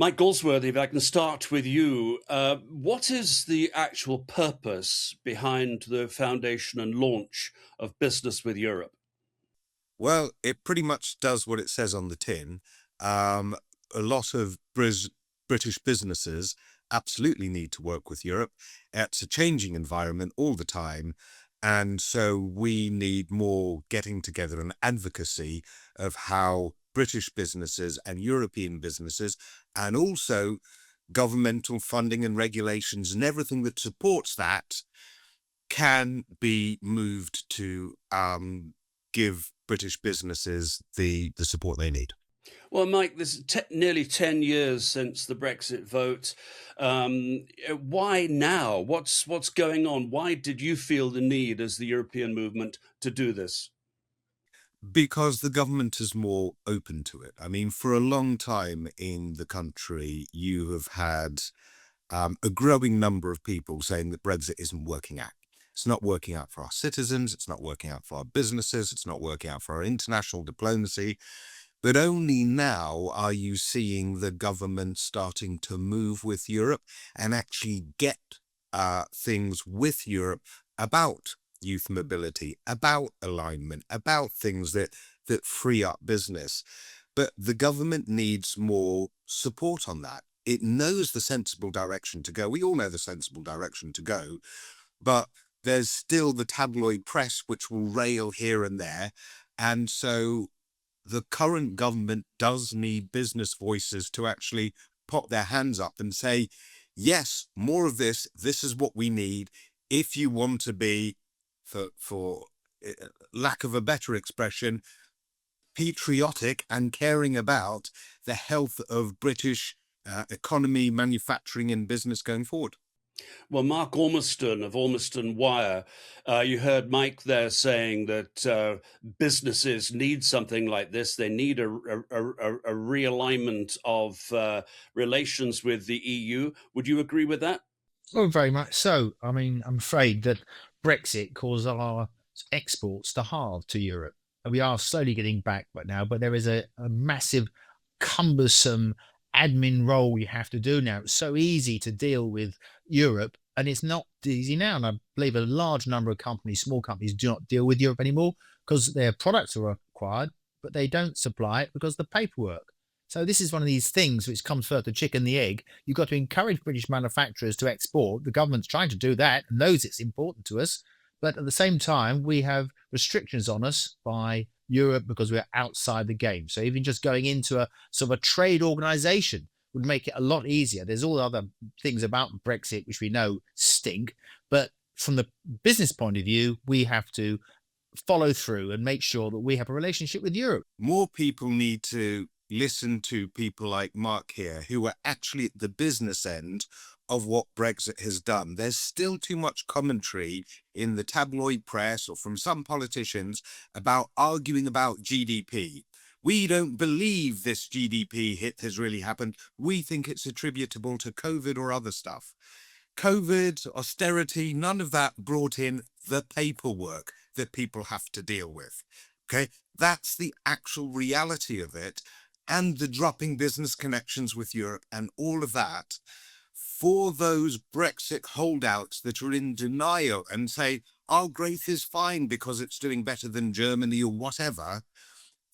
Mike Galsworthy, if I can start with you, what is the actual purpose behind the foundation and launch of Business with Europe? Well, it pretty much does what it says on the tin. A lot of British businesses absolutely need to work with Europe. It's a changing environment all the time. And so we need more getting together and advocacy of how British businesses and European businesses, and also governmental funding and regulations and everything that supports that, can be moved to give British businesses the support they need. Well, Mike, this is nearly 10 years since the Brexit vote. Why now? What's going on? Why did you feel the need as the European movement to do this? Because the government is more open to it. I mean, for a long time in the country, you have had a growing number of people saying that Brexit isn't working out. It's not working out for our citizens. It's not working out for our businesses. It's not working out for our international diplomacy. But only now are you seeing the government starting to move with Europe and actually get things with Europe about youth mobility, about alignment, about things that free up business. But the government needs more support on that. It knows the sensible direction to go. We all know the sensible direction to go, but there's still the tabloid press which will rail here and there. And so the current government does need business voices to actually put their hands up and say, yes, more of this. This is what we need. If you want to be, for lack of a better expression, patriotic and caring about the health of British economy, manufacturing and business going forward. Well, Mark Ormiston of Ormiston Wire, you heard Mike there saying that businesses need something like this. They need a realignment of relations with the EU. Would you agree with that? Oh, very much so. I mean, I'm afraid that Brexit caused our exports to halve to Europe. And we are slowly getting back right now, but there is a massive, cumbersome admin role we have to do now. It's so easy to deal with Europe, and it's not easy now. And I believe a large number of companies, small companies, do not deal with Europe anymore because their products are acquired, but they don't supply it because of the paperwork. So this is one of these things which comes first, the chicken, the egg. You've got to encourage British manufacturers to export. The government's trying to do that and knows it's important to us. But at the same time, we have restrictions on us by Europe because we're outside the game. So even just going into a sort of a trade organization would make it a lot easier. There's all other things about Brexit which we know stink. But from the business point of view, we have to follow through and make sure that we have a relationship with Europe. More people need to listen to people like Mark here, who are actually at the business end of what Brexit has done. There's still too much commentary in the tabloid press or from some politicians about arguing about GDP. We don't believe this GDP hit has really happened. We think it's attributable to COVID or other stuff. COVID, austerity, none of that brought in the paperwork that people have to deal with. Okay, that's the actual reality of it. And the dropping business connections with Europe and all of that. For those Brexit holdouts that are in denial and say, our growth is fine because it's doing better than Germany or whatever,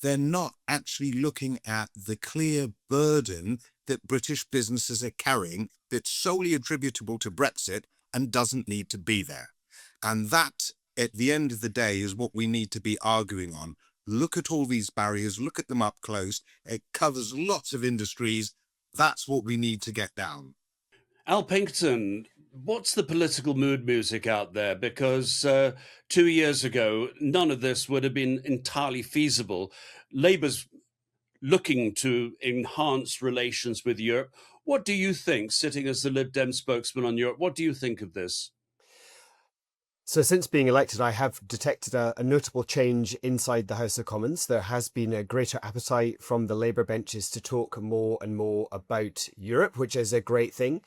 they're not actually looking at the clear burden that British businesses are carrying that's solely attributable to Brexit and doesn't need to be there. And that, at the end of the day, is what we need to be arguing on. Look at all these barriers, look at them up close. It covers lots of industries. That's what we need to get down. Al Pinkerton, what's the political mood music out there? Because 2 years ago, none of this would have been entirely feasible. Labour's looking to enhance relations with Europe. What do you think, sitting as the Lib Dem spokesman on Europe, what do you think of this? So since being elected, I have detected a notable change inside the House of Commons. There has been a greater appetite from the Labour benches to talk more and more about Europe, which is a great thing.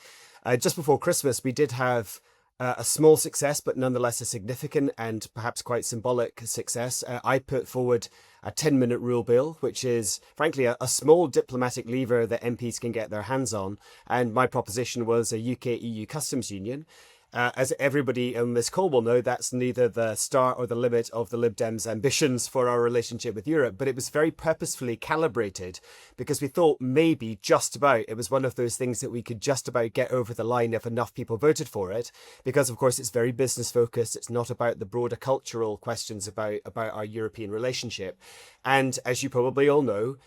Just before Christmas, we did have a small success, but nonetheless a significant and perhaps quite symbolic success. I put forward a 10-minute rule bill, which is frankly a small diplomatic lever that MPs can get their hands on. And my proposition was a UK-EU customs union. As everybody on this call will know, that's neither the start or the limit of the Lib Dems' ambitions for our relationship with Europe, but it was very purposefully calibrated because we thought maybe just about it was one of those things that we could just about get over the line if enough people voted for it, because of course it's very business focused. It's not about the broader cultural questions about our European relationship. And as you probably all know,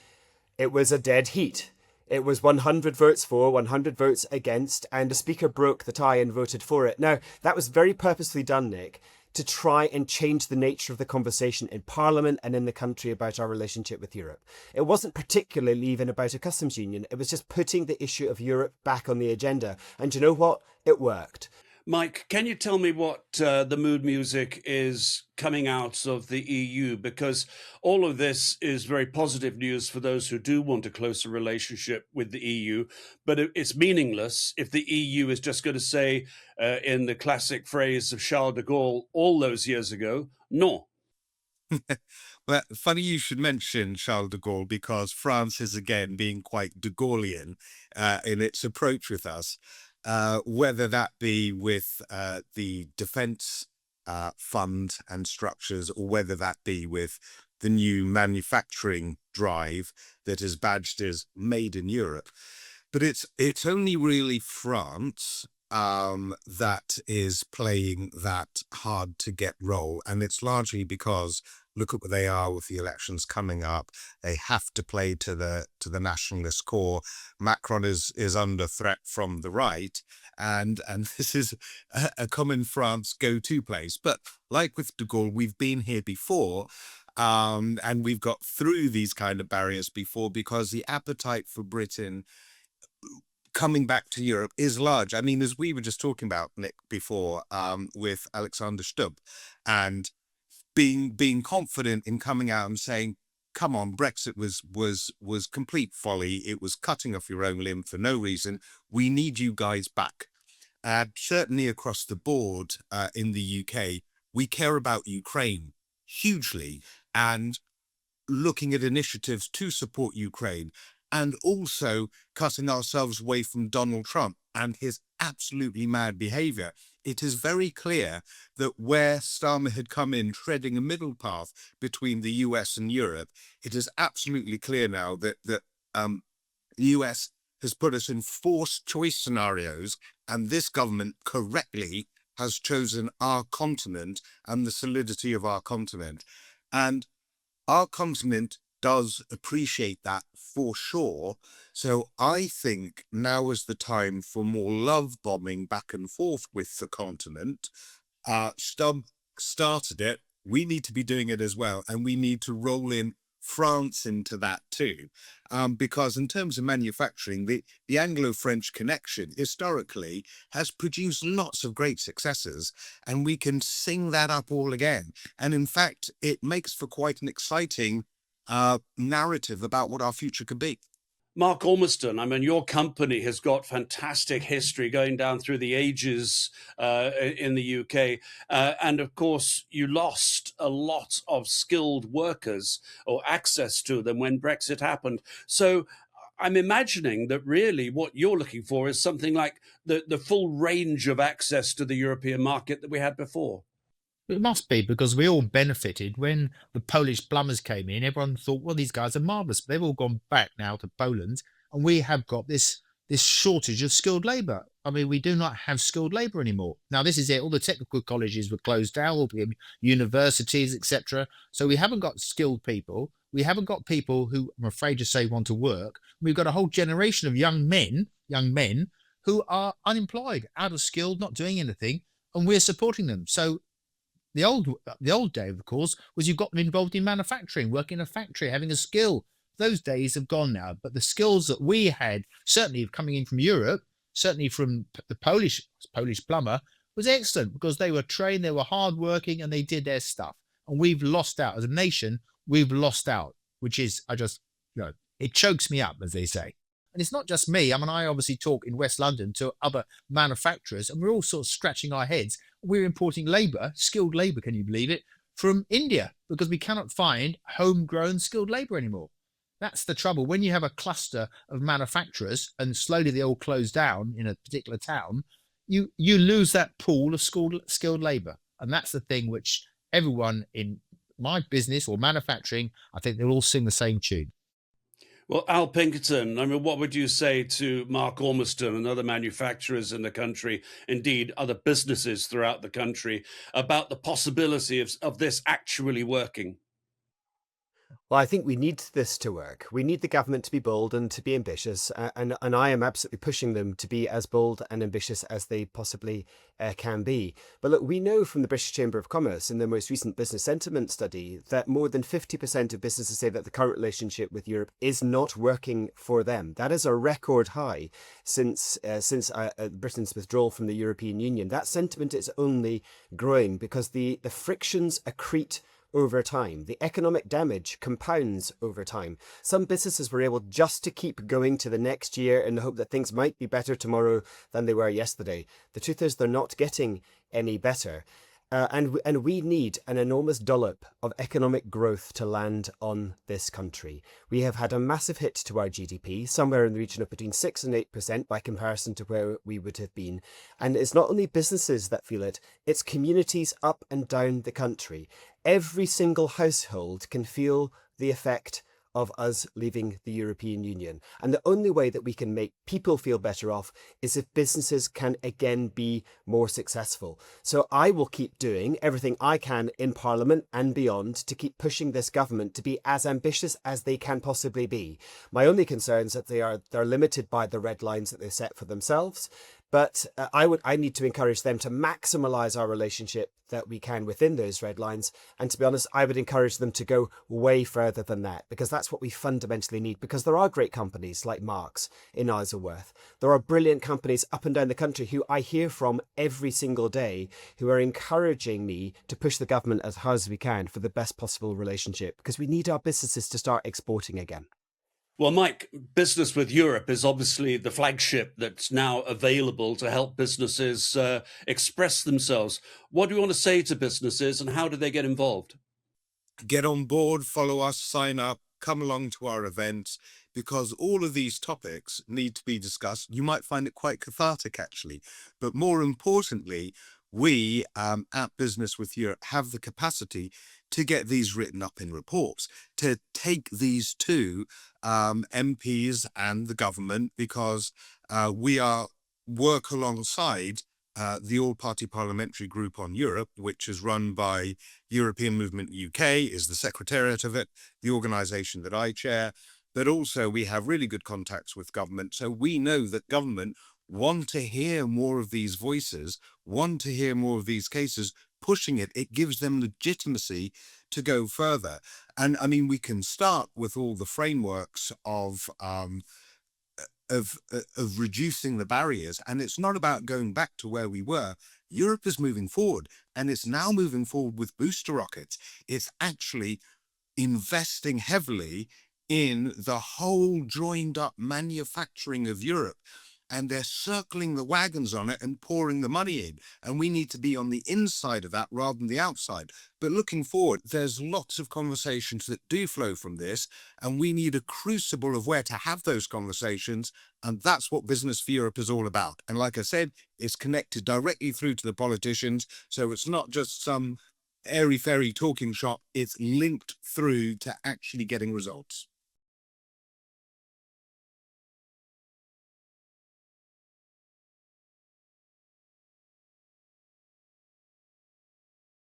it was a dead heat. It was 100 votes for, 100 votes against, and the Speaker broke the tie and voted for it. Now, that was very purposefully done, Nick, to try and change the nature of the conversation in Parliament and in the country about our relationship with Europe. It wasn't particularly even about a customs union. It was just putting the issue of Europe back on the agenda. And you know what? It worked. Mike, can you tell me what the mood music is coming out of the EU? Because all of this is very positive news for those who do want a closer relationship with the EU, but it's meaningless if the EU is just going to say, in the classic phrase of Charles de Gaulle all those years ago, no. Well, funny you should mention Charles de Gaulle, because France is again being quite de Gaullian in its approach with us. Whether that be with the defence fund and structures, or whether that be with the new manufacturing drive that is badged as Made in Europe. But it's only really France that is playing that hard to get role, and it's largely because look at where they are with the elections coming up. They have to play to the nationalist core. Macron is under threat from the right, and this is a common France go-to place. But like with de Gaulle, we've been here before, and we've got through these kind of barriers before, because the appetite for Britain coming back to Europe is large. I mean, as we were just talking about, Nick, before with Alexander Stubb, and being confident in coming out and saying, come on, Brexit was complete folly. It was cutting off your own limb for no reason. We need you guys back. Certainly across the board in the UK, we care about Ukraine hugely, and looking at initiatives to support Ukraine, and also cutting ourselves away from Donald Trump and his absolutely mad behavior. It is very clear that where Starmer had come in treading a middle path between the US and Europe, it is absolutely clear now that the US has put us in forced choice scenarios, and this government correctly has chosen our continent and the solidity of our continent. And our continent does appreciate that for sure. So I think now is the time for more love bombing back and forth with the continent. Stubb started it. We need to be doing it as well. And we need to roll in France into that too. Because in terms of manufacturing, the Anglo-French connection historically has produced lots of great successes, and we can sing that up all again. And in fact, it makes for quite an exciting narrative about what our future could be. Mark Ormiston, I mean, your company has got fantastic history going down through the ages in the UK. And of course, you lost a lot of skilled workers, or access to them, when Brexit happened. So I'm imagining that really what you're looking for is something like the full range of access to the European market that we had before. It must be, because we all benefited when the Polish plumbers came in. Everyone thought, well, these guys are marvellous, but they've all gone back now to Poland, and we have got this shortage of skilled labour. I mean, we do not have skilled labour anymore. Now, this is it. All the technical colleges were closed down, all the universities, etc. So we haven't got skilled people. We haven't got people who, I'm afraid to say, want to work. We've got a whole generation of young men who are unemployed, out of skill, not doing anything, and we're supporting them. So the old day, of course, was you got them involved in manufacturing, working in a factory, having a skill. Those days have gone now. But the skills that we had, certainly coming in from Europe, certainly from the Polish plumber, was excellent, because they were trained, they were hardworking, and they did their stuff. And we've lost out as a nation. We've lost out, which is, it chokes me up, as they say. And it's not just me. I mean, I obviously talk in West London to other manufacturers, and we're all sort of scratching our heads. We're importing labour, skilled labour, can you believe it, from India because we cannot find homegrown skilled labour anymore. That's the trouble. When you have a cluster of manufacturers and slowly they all close down in a particular town, you lose that pool of skilled labour. And that's the thing which everyone in my business or manufacturing, I think they'll all sing the same tune. Well, Al Pinkerton, I mean, what would you say to Mark Ormiston and other manufacturers in the country, indeed other businesses throughout the country, about the possibility of this actually working? Well, I think we need this to work. We need the government to be bold and to be ambitious, and I am absolutely pushing them to be as bold and ambitious as they possibly can be. But look, we know from the British Chamber of Commerce in their most recent business sentiment study that more than 50% of businesses say that the current relationship with Europe is not working for them. That is a record high since Britain's withdrawal from the European Union. That sentiment is only growing because the frictions accrete over time. The economic damage compounds over time. Some businesses were able just to keep going to the next year in the hope that things might be better tomorrow than they were yesterday. The truth is they're not getting any better. And we need an enormous dollop of economic growth to land on this country. We have had a massive hit to our GDP, somewhere in the region of between 6 and 8% by comparison to where we would have been. And it's not only businesses that feel it, it's communities up and down the country. Every single household can feel the effect of us leaving the European Union. And the only way that we can make people feel better off is if businesses can again be more successful. So I will keep doing everything I can in Parliament and beyond to keep pushing this government to be as ambitious as they can possibly be. My only concern is that they're limited by the red lines that they set for themselves. But I need to encourage them to maximise our relationship that we can within those red lines. And to be honest, I would encourage them to go way further than that, because that's what we fundamentally need. Because there are great companies like Mark's in Isleworth. There are brilliant companies up and down the country who I hear from every single day who are encouraging me to push the government as hard as we can for the best possible relationship, because we need our businesses to start exporting again. Well, Mike, Business with Europe is obviously the flagship that's now available to help businesses express themselves. What do you want to say to businesses and how do they get involved? Get on board, follow us, sign up, come along to our events, because all of these topics need to be discussed. You might find it quite cathartic, actually. But more importantly, we at Business with Europe have the capacity to get these written up in reports, to take these to MPs and the government, because we work alongside the All-Party Parliamentary Group on Europe, which is run by European Movement UK, is the secretariat of it, the organisation that I chair. But also we have really good contacts with government. So we know that government want to hear more of these voices, want to hear more of these cases, pushing it. It gives them legitimacy to go further. And I mean, we can start with all the frameworks of reducing the barriers. And it's not about going back to where we were. Europe is moving forward, and it's now moving forward with booster rockets. It's actually investing heavily in the whole joined up manufacturing of Europe. And they're circling the wagons on it and pouring the money in. And we need to be on the inside of that rather than the outside. But looking forward, there's lots of conversations that do flow from this. And we need a crucible of where to have those conversations. And that's what Business for Europe is all about. And like I said, it's connected directly through to the politicians. So it's not just some airy-fairy talking shop. It's linked through to actually getting results.